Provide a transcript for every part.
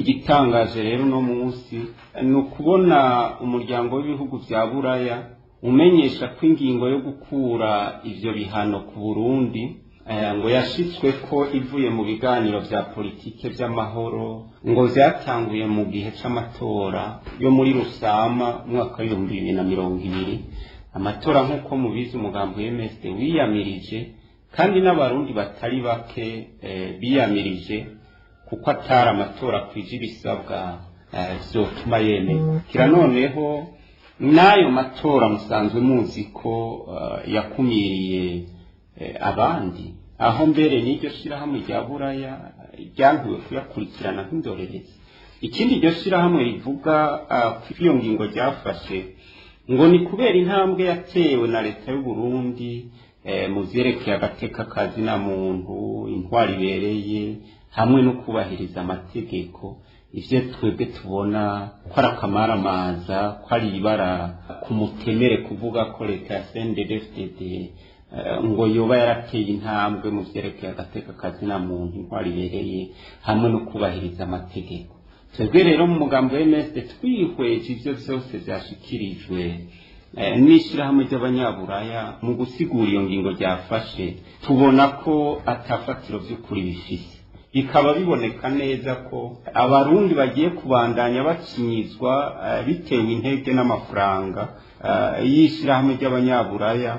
igitangaje rero no munsi ni ukubona umuryango w'ibihugu vya Buraya umenyesha ko ingingo yo gukura ivyo bihano ku Burundi ngo yashitswe ko ivuye mu biganiro vya politike vy'amahoro ngo vyatanguye mu gihe c'amatora yo muri Rusama mwaka wa 2020. Amatora nk'uko mubizi umugambo MSD wiyamirije kandi n'abarundi batari bake biyamirije kuko atari amatora kwije ibisabwa vyotuma yemerwa. Kira noneho nayo matora musanzwe muzi ko yakumiriye abandi, aho mbere n'iryo shirahamwe rya Buraya ryankuwe kuyakurikirana nk'indorerezi. Ikindi iryo shirahamwe rivuga iyo ngingo ryafashe ngo ni kubera intambwe yatewe na leta y'u Burundi mu vyerekeye agateka kazina muntu, intwari ibereye hamwe no kubahiriza amategeko. Ivyo twebwe tubona ko ari akamaramaza, ko ari ibara ku mutemere kuvuga ko leta ya CNDD-FDD ngo yoba yarateye intambwe mu vyerekeye agateka kazina muntu, intwari ibereye hamwe no kubahiriza amategeko. Twebwe rero mu mugambo wa MSD twihweje ivyo vyose vyashikirijwe n'ishirahamwe ry'abanyaburaya mu gusigura iyo ngingo ryafashe, tubona ko atafatiro vy'ukuri bifise. Bikaba biboneka neza ko abarundi bagiye kubandanya bacinyizwa bitewe intege n'amafaranga y'ishirahamwe ry'abanyaburaya,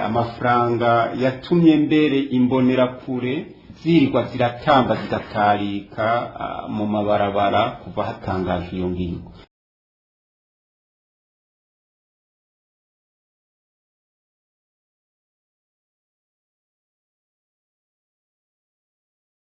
amafaranga yatumye mbere imbonerakure zirirwa ziratamba zigatarika mu mabarabara kuva hatangajwe iyo ngingo.